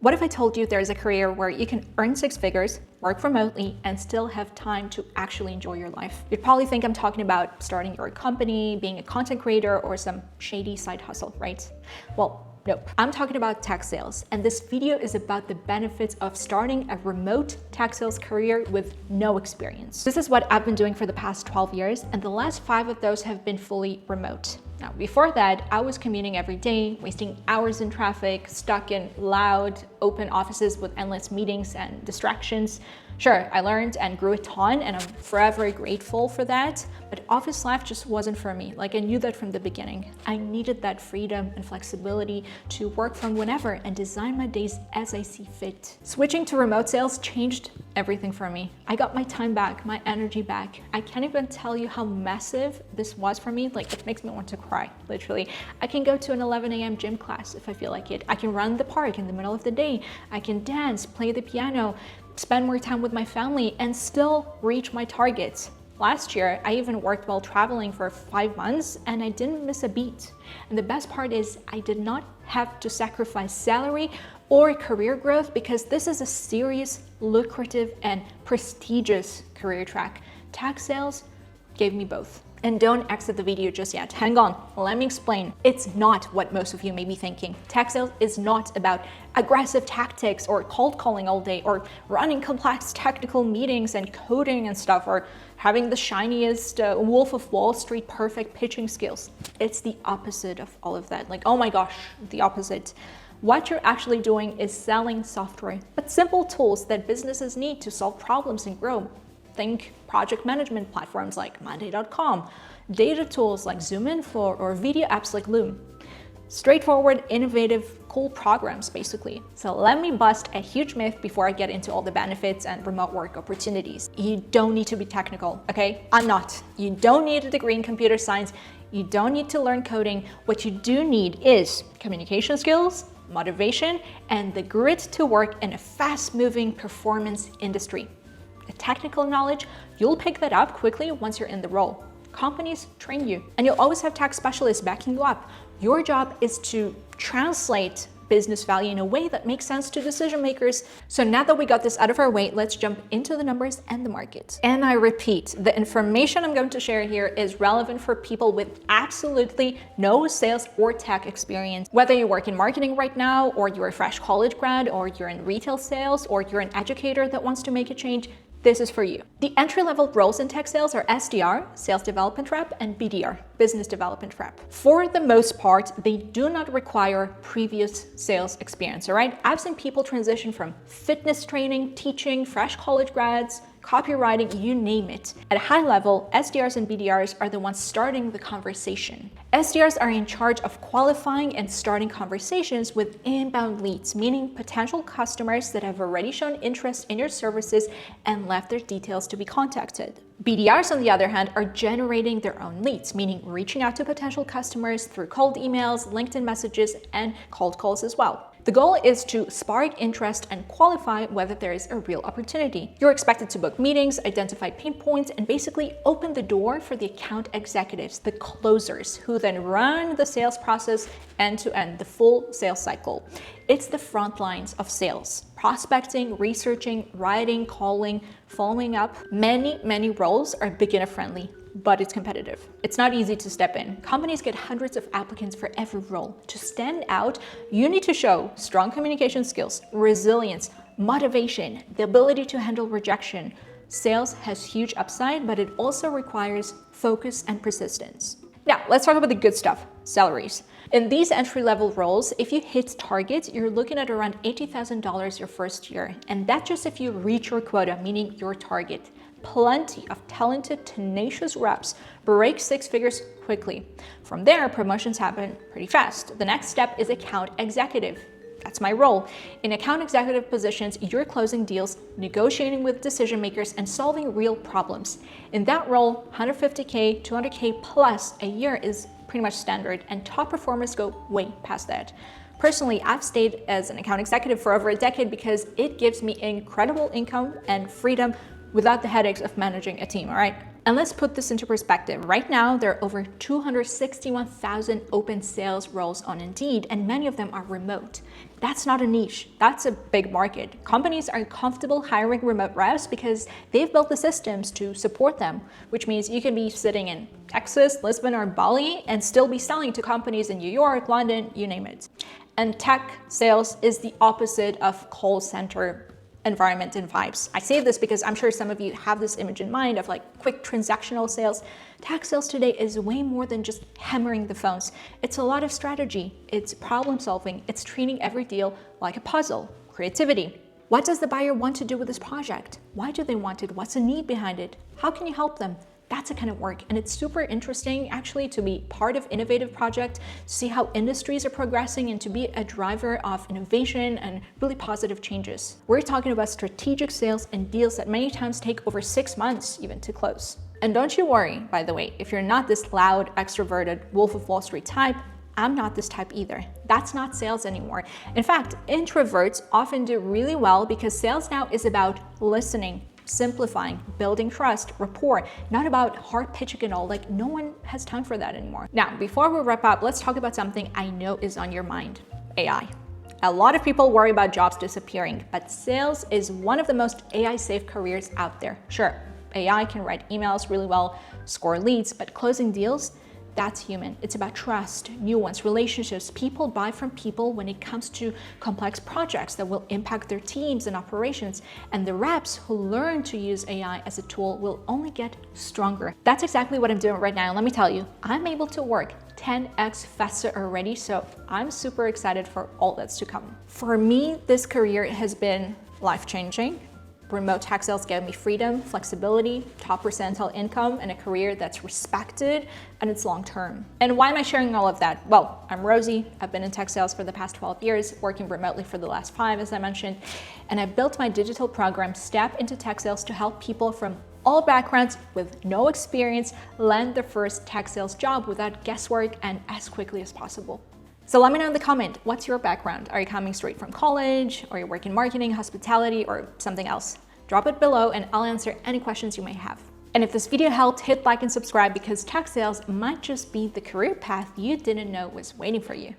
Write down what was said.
What if I told you there's a career where you can earn six figures, work remotely, and still have time to actually enjoy your life? You'd probably think I'm talking about starting your company, being a content creator, or some shady side hustle, right? Well, nope. I'm talking about tech sales, and this video is about the benefits of starting a remote tech sales career with no experience. This is what I've been doing for the past 12 years, and the last 5 of those have been fully remote. Now, before that, I was commuting every day, wasting hours in traffic, stuck in loud, open offices with endless meetings and distractions. Sure, I learned and grew a ton, and I'm forever grateful for that, but office life just wasn't for me. Like, I knew that from the beginning. I needed that freedom and flexibility to work from whenever and design my days as I see fit. Switching to remote sales changed everything for me. I got my time back, my energy back. I can't even tell you how massive this was for me. Like, it makes me want to cry, literally. I can go to an 11 a.m. gym class if I feel like it. I can run the park in the middle of the day. I can dance, play the piano, spend more time with my family, and still reach my targets. Last year, I even worked while traveling for 5 months, and I didn't miss a beat. And the best part is I did not have to sacrifice salary or career growth, because this is a serious, lucrative, and prestigious career track. Tech sales gave me both. And don't exit the video just yet. Hang on, let me explain. It's not what most of you may be thinking. Tech sales is not about aggressive tactics or cold calling all day or running complex technical meetings and coding and stuff or having the shiniest Wolf of Wall Street perfect pitching skills. It's the opposite of all of that. Like, oh my gosh, the opposite. What you're actually doing is selling software, but simple tools that businesses need to solve problems and grow. Think project management platforms like Monday.com, data tools like ZoomInfo, or video apps like Loom. Straightforward, innovative, cool programs, basically. So let me bust a huge myth before I get into all the benefits and remote work opportunities. You don't need to be technical, okay? I'm not. You don't need a degree in computer science. You don't need to learn coding. What you do need is communication skills, motivation, and the grit to work in a fast-moving performance industry. The technical knowledge, you'll pick that up quickly once you're in the role. Companies train you, and you'll always have tech specialists backing you up. Your job is to translate business value in a way that makes sense to decision makers. So now that we got this out of our way, let's jump into the numbers and the market. And I repeat, the information I'm going to share here is relevant for people with absolutely no sales or tech experience. Whether you work in marketing right now, or you're a fresh college grad, or you're in retail sales, or you're an educator that wants to make a change, this is for you. The entry-level roles in tech sales are SDR, Sales Development Rep, and BDR, Business Development Rep. For the most part, they do not require previous sales experience, all right? I've seen people transition from fitness training, teaching, fresh college grads, copywriting, you name it. At a high level, SDRs and BDRs are the ones starting the conversation. SDRs are in charge of qualifying and starting conversations with inbound leads, meaning potential customers that have already shown interest in your services and left their details to be contacted. BDRs, on the other hand, are generating their own leads, meaning reaching out to potential customers through cold emails, LinkedIn messages, and cold calls as well. The goal is to spark interest and qualify whether there is a real opportunity. You're expected to book meetings, identify pain points, and basically open the door for the account executives, the closers, who then run the sales process end to end, the full sales cycle. It's the front lines of sales: prospecting, researching, writing, calling, following up. Many roles are beginner friendly, but it's competitive. It's not easy to step in. Companies get hundreds of applicants for every role. To stand out, you need to show strong communication skills, resilience, motivation, the ability to handle rejection. Sales has huge upside, but it also requires focus and persistence. Now, let's talk about the good stuff: salaries. In these entry-level roles, if you hit targets, you're looking at around $80,000 your first year. And that's just if you reach your quota, meaning your target. Plenty of talented, tenacious reps break six figures quickly. From there, promotions happen pretty fast. The next step is account executive. That's my role. In account executive positions, you're closing deals, negotiating with decision makers, and solving real problems. In that role, 150K, 200K plus a year is pretty much standard, and top performers go way past that. Personally, I've stayed as an account executive for over a decade because it gives me incredible income and freedom without the headaches of managing a team, all right? And let's put this into perspective. Right now, there are over 261,000 open sales roles on Indeed, and many of them are remote. That's not a niche, that's a big market. Companies are comfortable hiring remote reps because they've built the systems to support them, which means you can be sitting in Texas, Lisbon, or Bali and still be selling to companies in New York, London, you name it. And tech sales is the opposite of call center environment and vibes. I say this because I'm sure some of you have this image in mind of like quick transactional sales. Tech sales today is way more than just hammering the phones. It's a lot of strategy, it's problem solving, it's treating every deal like a puzzle, creativity. What does the buyer want to do with this project? Why do they want it? What's the need behind it? How can you help them? That's the kind of work, and it's super interesting actually to be part of innovative project, to see how industries are progressing and to be a driver of innovation and really positive changes. We're talking about strategic sales and deals that many times take over 6 months even to close. And don't you worry, by the way, if you're not this loud, extroverted Wolf of Wall Street type, I'm not this type either. That's not sales anymore. In fact, introverts often do really well because sales now is about listening, simplifying, building trust, rapport, not about hard pitching and all. Like, no one has time for that anymore. Now, before we wrap up, let's talk about something I know is on your mind: AI. A lot of people worry about jobs disappearing, but sales is one of the most AI-safe careers out there. Sure, AI can write emails really well, score leads, but closing deals, that's human. It's about trust, nuance, relationships. People buy from people when it comes to complex projects that will impact their teams and operations. And the reps who learn to use AI as a tool will only get stronger. That's exactly what I'm doing right now. Let me tell you, I'm able to work 10x faster already, so I'm super excited for all that's to come. For me, this career has been life-changing. Remote tech sales gave me freedom, flexibility, top percentile income, and a career that's respected and it's long-term. And why am I sharing all of that? Well, I'm Rosie. I've been in tech sales for the past 12 years, working remotely for the last 5, as I mentioned. And I built my digital program, Step into Tech Sales, to help people from all backgrounds with no experience land their first tech sales job without guesswork and as quickly as possible. So let me know in the comment, what's your background? Are you coming straight from college, or you work in marketing, hospitality, or something else? Drop it below and I'll answer any questions you may have. And if this video helped, hit like and subscribe because tech sales might just be the career path you didn't know was waiting for you.